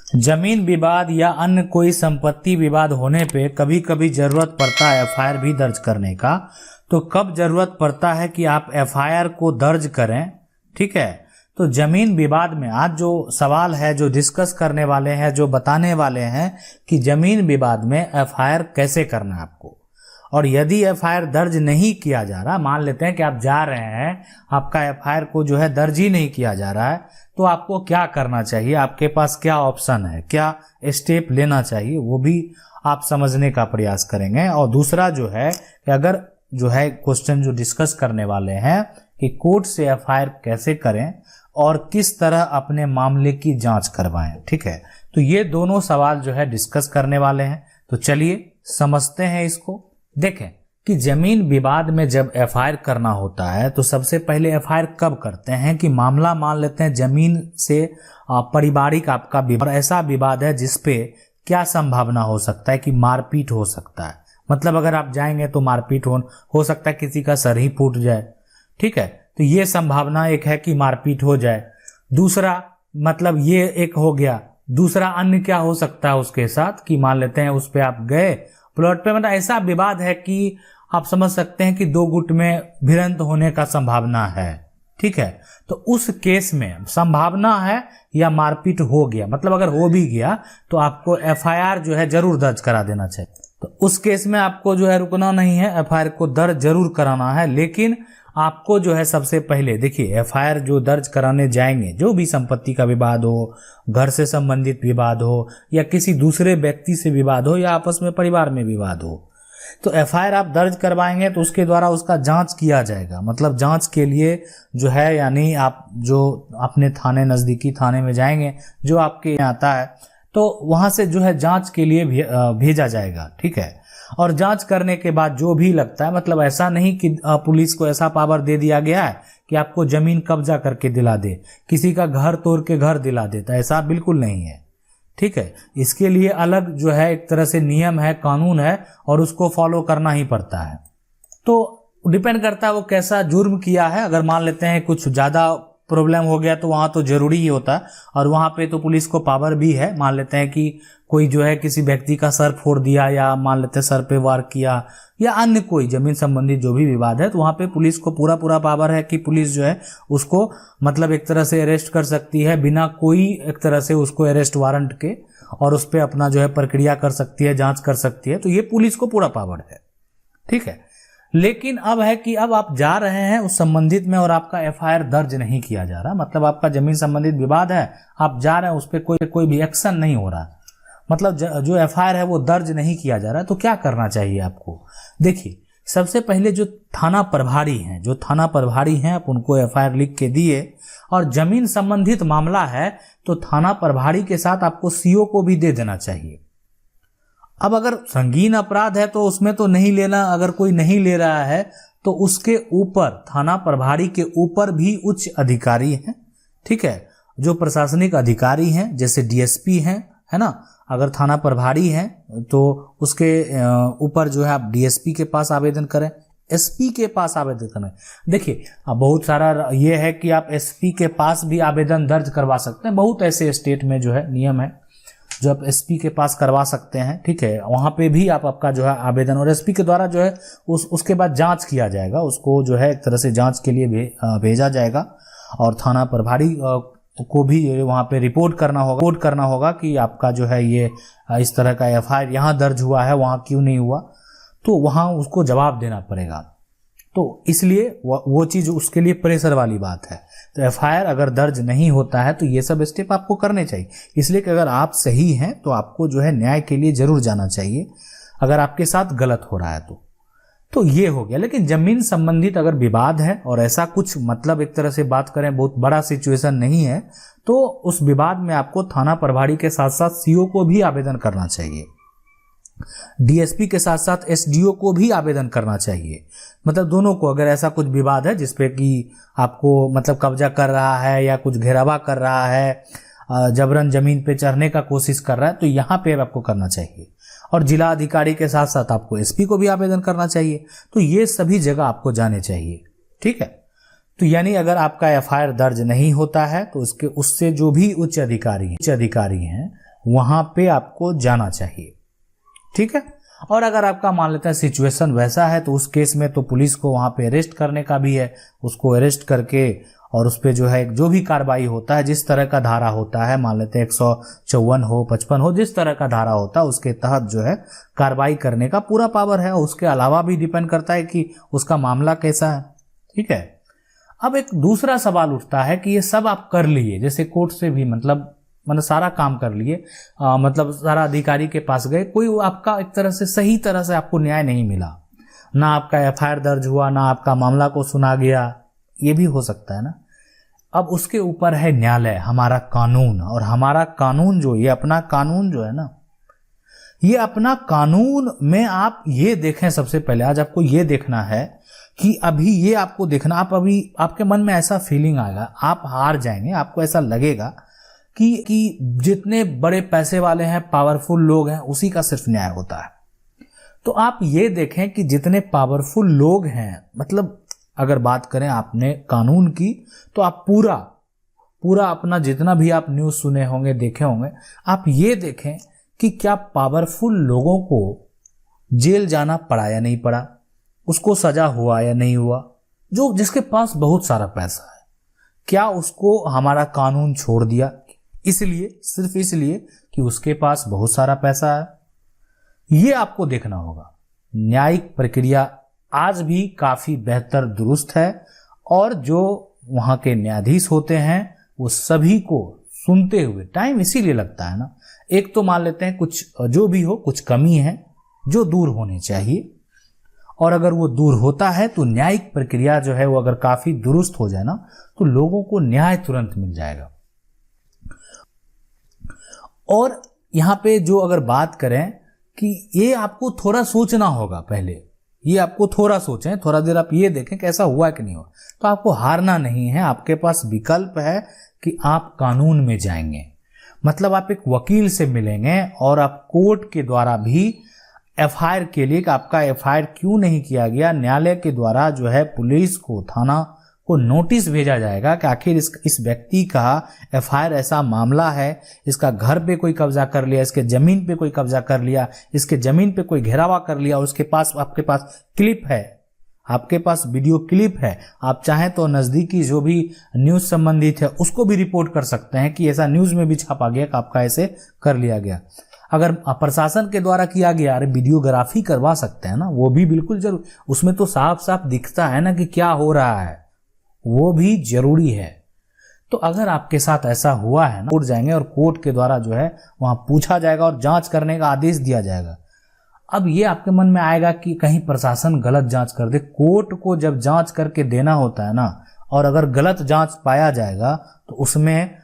जमीन विवाद या अन्य कोई संपत्ति विवाद होने पे कभी कभी जरूरत पड़ता है एफआईआर भी दर्ज करने का। तो कब जरूरत पड़ता है कि आप एफआईआर को दर्ज करें, ठीक है। तो जमीन विवाद में आज जो सवाल है, जो डिस्कस करने वाले हैं, जो बताने वाले हैं कि जमीन विवाद में एफआईआर कैसे करना है आपको। और यदि एफआईआर दर्ज नहीं किया जा रहा, मान लेते हैं कि आप जा रहे हैं, आपका एफआईआर को जो है दर्ज ही नहीं किया जा रहा है, तो आपको क्या करना चाहिए, आपके पास क्या ऑप्शन है, क्या स्टेप लेना चाहिए, वो भी आप समझने का प्रयास करेंगे। और दूसरा जो है कि अगर जो है क्वेश्चन जो डिस्कस करने वाले हैं कि कोर्ट से एफआईआर कैसे करें और किस तरह अपने मामले की जांच करवाएं, ठीक है। तो ये दोनों सवाल जो है डिस्कस करने वाले हैं। तो चलिए समझते हैं इसको। देखें कि जमीन विवाद में जब एफआईआर करना होता है तो सबसे पहले एफआईआर कब करते हैं कि मामला मान लेते हैं जमीन से पारिवारिक आपका विवाद, ऐसा विवाद है जिसपे क्या संभावना हो सकता है कि मारपीट हो सकता है। मतलब अगर आप जाएंगे तो मारपीट हो सकता है, किसी का सर ही फूट जाए, ठीक है। तो ये संभावना एक है कि मारपीट हो जाए। दूसरा मतलब ये एक हो गया। दूसरा अन्य क्या हो सकता है उसके साथ कि मान लेते हैं उस पे आप गए प्लॉट पे, मतलब ऐसा विवाद है कि आप समझ सकते हैं कि दो गुट में भिड़ंत होने का संभावना है, ठीक है। तो उस केस में संभावना है या मारपीट हो गया, मतलब अगर हो भी गया तो आपको एफआईआर जो है जरूर दर्ज करा देना चाहिए। तो उस केस में आपको जो है रुकना नहीं है, एफआईआर को दर्ज जरूर कराना है। लेकिन आपको जो है सबसे पहले देखिए एफआईआर जो दर्ज कराने जाएंगे, जो भी संपत्ति का विवाद हो, घर से संबंधित विवाद हो या किसी दूसरे व्यक्ति से विवाद हो या आपस में परिवार में विवाद हो, तो एफआईआर आप दर्ज करवाएंगे तो उसके द्वारा उसका जांच किया जाएगा। मतलब जांच के लिए जो है यानी आप जो अपने थाने, नजदीकी थाने में जाएंगे जो आपके यहाँ आता है, तो वहां से जो है जांच के लिए भेजा जाएगा, ठीक है। और जांच करने के बाद जो भी लगता है, मतलब ऐसा नहीं कि पुलिस को ऐसा पावर दे दिया गया है कि आपको जमीन कब्जा करके दिला दे, किसी का घर तोड़ के घर दिला देता, ऐसा बिल्कुल नहीं है, ठीक है। इसके लिए अलग जो है एक तरह से नियम है, कानून है और उसको फॉलो करना ही पड़ता है। तो डिपेंड करता है वो कैसा जुर्म किया है। अगर मान लेते हैं कुछ ज्यादा प्रॉब्लम हो गया तो वहां तो जरूरी ही होता है और वहां पे तो पुलिस को पावर भी है। मान लेते हैं कि कोई जो है किसी व्यक्ति का सर फोड़ दिया या मान लेते हैं सर पे वार किया या अन्य कोई जमीन संबंधी जो भी विवाद है, तो वहां पे पुलिस को पूरा पावर है कि पुलिस जो है उसको मतलब एक तरह से अरेस्ट कर सकती है बिना कोई एक तरह से उसको अरेस्ट वारंट के, और उस पर अपना जो है प्रक्रिया कर सकती है, जांच कर सकती है। तो ये पुलिस को पूरा पावर है, ठीक है। लेकिन अब है कि अब आप जा रहे हैं उस संबंधित में और आपका एफआईआर दर्ज नहीं किया जा रहा, मतलब आपका जमीन संबंधित विवाद है, आप जा रहे हैं, उस पर कोई भी एक्शन नहीं हो रहा, मतलब जो एफआईआर है वो दर्ज नहीं किया जा रहा। तो क्या करना चाहिए आपको? देखिए सबसे पहले जो थाना प्रभारी हैं आप उनको एफआईआर लिख के दिए, और जमीन संबंधित मामला है तो थाना प्रभारी के साथ आपको सीओ को भी दे देना चाहिए। अब अगर संगीन अपराध है तो उसमें तो नहीं लेना, अगर कोई नहीं ले रहा है तो उसके ऊपर थाना प्रभारी के ऊपर भी उच्च अधिकारी हैं, ठीक है, जो प्रशासनिक अधिकारी हैं जैसे डीएसपी हैं, है ना। अगर थाना प्रभारी हैं तो उसके ऊपर जो है आप डीएसपी के पास आवेदन करें, एसपी के पास आवेदन करें। देखिए अब बहुत सारा ये है कि आप एसपी के पास भी आवेदन दर्ज करवा सकते हैं, बहुत ऐसे स्टेट में जो है नियम है जो आप एसपी के पास करवा सकते हैं, ठीक है। वहां पे भी आपका जो है आवेदन, और एसपी के द्वारा जो है उसके बाद जांच किया जाएगा, उसको जो है एक तरह से जांच के लिए भेजा जाएगा, और थाना प्रभारी को भी वहां पे रिपोर्ट करना होगा कि आपका जो है ये इस तरह का एफआईआर यहाँ दर्ज हुआ है, वहां क्यों नहीं हुआ, तो वहां उसको जवाब देना पड़ेगा। तो इसलिए वो चीज उसके लिए प्रेशर वाली बात है। तो एफआईआर अगर दर्ज नहीं होता है तो ये सब स्टेप आपको करने चाहिए, इसलिए कि अगर आप सही हैं तो आपको जो है न्याय के लिए जरूर जाना चाहिए अगर आपके साथ गलत हो रहा है तो ये हो गया। लेकिन जमीन संबंधित अगर विवाद है और ऐसा कुछ मतलब एक तरह से बात करें बहुत बड़ा सिचुएशन नहीं है, तो उस विवाद में आपको थाना प्रभारी के साथ साथ सीओ को भी आवेदन करना चाहिए, डीएसपी के साथ साथ एसडीओ को भी आवेदन करना चाहिए। मतलब दोनों को, अगर ऐसा कुछ विवाद है जिसपे कि आपको मतलब कब्जा कर रहा है या कुछ घेरावा कर रहा है, जबरन जमीन पे चढ़ने का कोशिश कर रहा है, तो यहाँ पे आपको करना चाहिए। और जिला अधिकारी के साथ साथ आपको एसपी को भी आवेदन करना चाहिए। तो ये सभी जगह आपको जाने चाहिए, ठीक है। तो यानी अगर आपका एफआईआर दर्ज नहीं होता है तो उससे जो भी उच्च अधिकारी हैं वहां पे आपको जाना चाहिए, ठीक है। और अगर आपका मान लेते हैं सिचुएशन वैसा है तो उस केस में तो पुलिस को वहां पे अरेस्ट करने का भी है, उसको अरेस्ट करके और उस पे जो है जो भी कार्रवाई होता है, जिस तरह का धारा होता है, मान लेते हैं 154 हो 55 हो, जिस तरह का धारा होता है उसके तहत जो है कार्रवाई करने का पूरा पावर है। उसके अलावा भी डिपेंड करता है कि उसका मामला कैसा है, ठीक है। अब एक दूसरा सवाल उठता है कि ये सब आप कर लिए, जैसे कोर्ट से भी मतलब सारा काम कर लिए, मतलब सारा अधिकारी के पास गए, कोई आपका एक तरह से सही तरह से आपको न्याय नहीं मिला, ना आपका एफआईआर दर्ज हुआ, ना आपका मामला को सुना गया, ये भी हो सकता है ना। अब उसके ऊपर है न्यायालय, हमारा कानून। और हमारा कानून जो, ये अपना कानून जो है ना, ये अपना कानून में आप ये देखें, सबसे पहले आज आपको ये देखना है कि अभी ये आपको देखना, आप अभी आपके मन में ऐसा फीलिंग आएगा, आप हार जाएंगे, आपको ऐसा लगेगा कि जितने बड़े पैसे वाले हैं, पावरफुल लोग हैं, उसी का सिर्फ न्याय होता है। तो आप ये देखें कि जितने पावरफुल लोग हैं, मतलब अगर बात करें आपने कानून की, तो आप पूरा अपना जितना भी आप न्यूज़ सुने होंगे, देखे होंगे, आप ये देखें कि क्या पावरफुल लोगों को जेल जाना पड़ा या नहीं पड़ा, उसको सजा हुआ या नहीं हुआ। जो जिसके पास बहुत सारा पैसा है, क्या उसको हमारा कानून छोड़ दिया इसलिए, सिर्फ इसलिए कि उसके पास बहुत सारा पैसा है? ये आपको देखना होगा। न्यायिक प्रक्रिया आज भी काफी बेहतर दुरुस्त है, और जो वहां के न्यायाधीश होते हैं वो सभी को सुनते हुए, टाइम इसीलिए लगता है ना, एक तो मान लेते हैं कुछ जो भी हो, कुछ कमी है जो दूर होनी चाहिए, और अगर वो दूर होता है तो न्यायिक प्रक्रिया जो है वो अगर काफी दुरुस्त हो जाए ना, तो लोगों को न्याय तुरंत मिल जाएगा। और यहां पे जो अगर बात करें कि ये आपको थोड़ा सोचना होगा, पहले ये आपको थोड़ा सोचें, थोड़ा देर आप ये देखें कैसा हुआ कि नहीं हुआ, तो आपको हारना नहीं है। आपके पास विकल्प है कि आप कानून में जाएंगे, मतलब आप एक वकील से मिलेंगे और आप कोर्ट के द्वारा भी एफआईआर के लिए कि आपका एफआईआर क्यों नहीं किया गया, न्यायालय के द्वारा जो है पुलिस को, थाना को नोटिस भेजा जाएगा कि आखिर इस व्यक्ति का एफआईआर ऐसा मामला है, इसका घर पे कोई कब्जा कर लिया, इसके जमीन पे कोई कब्जा कर लिया, इसके जमीन पे कोई घेरावा कर लिया, उसके पास, आपके पास क्लिप है, आपके पास वीडियो क्लिप है, आप चाहें तो नजदीकी जो भी न्यूज संबंधित है उसको भी रिपोर्ट कर सकते हैं कि ऐसा न्यूज में भी छापा गया कि आपका ऐसे कर लिया गया। अगर प्रशासन के द्वारा किया गया, अरे वीडियोग्राफी करवा सकते हैं ना, वो भी बिल्कुल जरूर, उसमें तो साफ साफ दिखता है ना कि क्या हो रहा है, वो भी जरूरी है। तो अगर आपके साथ ऐसा हुआ है ना, कोर्ट जाएंगे और कोर्ट के द्वारा जो है वहां पूछा जाएगा और जांच करने का आदेश दिया जाएगा। अब ये आपके मन में आएगा कि कहीं प्रशासन गलत जांच कर दे। कोर्ट को जब जांच करके देना होता है ना, और अगर गलत जांच पाया जाएगा तो उसमें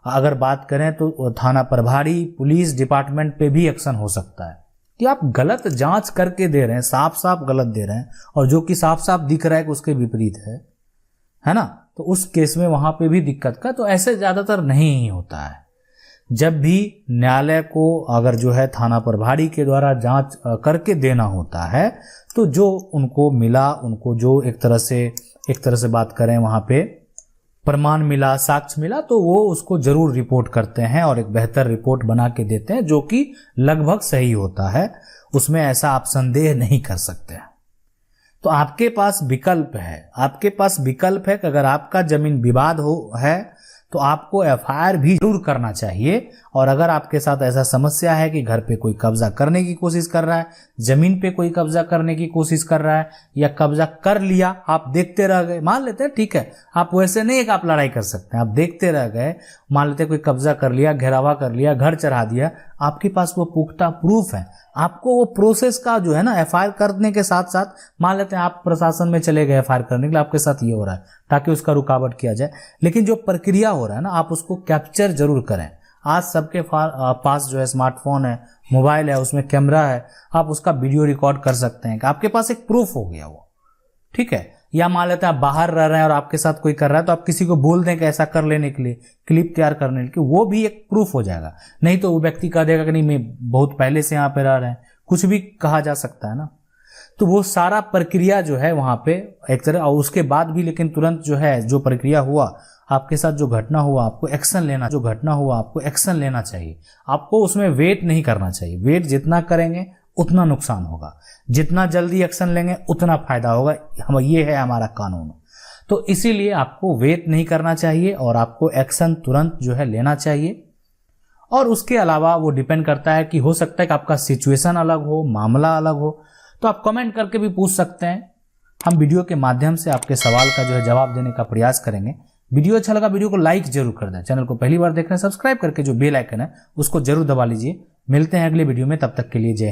अगर बात करें तो थाना प्रभारी, पुलिस डिपार्टमेंट पे भी एक्शन हो सकता है कि आप गलत जांच करके दे रहे हैं, साफ साफ गलत दे रहे हैं, और जो कि साफ साफ दिख रहा है कि उसके विपरीत है ना, तो उस केस में वहां पे भी दिक्कत का। तो ऐसे ज्यादातर नहीं ही होता है। जब भी न्यायालय को अगर जो है थाना प्रभारी के द्वारा जांच करके देना होता है, तो जो उनको मिला, उनको जो एक तरह से बात करें वहां पे प्रमाण मिला, साक्ष्य मिला, तो वो उसको जरूर रिपोर्ट करते हैं और एक बेहतर रिपोर्ट बना के देते हैं, जो कि लगभग सही होता है। उसमें ऐसा आप संदेह नहीं कर सकते हैं। तो आपके पास विकल्प है, आपके पास विकल्प है कि अगर आपका जमीन विवाद है तो आपको एफआईआर भी जरूर करना चाहिए। और अगर आपके साथ ऐसा समस्या है कि घर पे कोई कब्जा करने की कोशिश कर रहा है, जमीन पे कोई कब्जा करने की कोशिश कर रहा है, या कब्जा कर लिया, आप देखते रह गए, मान लेते हैं, ठीक है, आप वैसे नहीं कि आप लड़ाई कर सकते हैं, आप देखते रह गए, मान लेते कोई कब्जा कर लिया, घेरावा कर लिया, घर चढ़ा दिया, आपके पास वो पुख्ता प्रूफ है, आपको वो प्रोसेस का जो है ना एफआईआर करने के साथ साथ, मान लेते हैं आप प्रशासन में चले गए एफआईआर करने के लिए, आपके साथ ये हो रहा है, ताकि उसका रुकावट किया जाए, लेकिन जो प्रक्रिया हो रहा है ना, आप उसको कैप्चर जरूर करें। आज सबके पास जो है स्मार्टफोन है, मोबाइल है, उसमें कैमरा है, आप उसका वीडियो रिकॉर्ड कर सकते हैं कि आपके पास एक प्रूफ हो गया वो, ठीक है। या मान लेते हैं आप बाहर रह रहे हैं और आपके साथ कोई कर रहा है, तो आप किसी को बोल दें कि ऐसा कर लेने के लिए, क्लिप तैयार करने के लिए, वो भी एक प्रूफ हो जाएगा। नहीं तो वो व्यक्ति कह देगा कि नहीं, मैं बहुत पहले से यहाँ पे रह रहे हैं, कुछ भी कहा जा सकता है ना। तो वो सारा प्रक्रिया जो है वहां पे एक तरह, और उसके बाद भी लेकिन तुरंत जो है जो प्रक्रिया हुआ, आपके साथ जो घटना हुआ आपको एक्शन लेना चाहिए। आपको उसमें वेट नहीं करना चाहिए। वेट जितना करेंगे उतना नुकसान होगा, जितना जल्दी एक्शन लेंगे उतना फायदा होगा। ये है हमारा कानून। तो इसीलिए आपको वेट नहीं करना चाहिए और आपको एक्शन तुरंत जो है लेना चाहिए। और उसके अलावा वो डिपेंड करता है कि हो सकता है कि आपका सिचुएशन अलग हो, मामला अलग हो, तो आप कमेंट करके भी पूछ सकते हैं। हम वीडियो के माध्यम से आपके सवाल का जो है जवाब देने का प्रयास करेंगे। वीडियो अच्छा लगा वीडियो को लाइक जरूर कर दें। चैनल को पहली बार देख रहे हैं सब्सक्राइब करके जो बेल आइकन है उसको जरूर दबा लीजिए। मिलते हैं अगले वीडियो में, तब तक के लिए जय हिंद।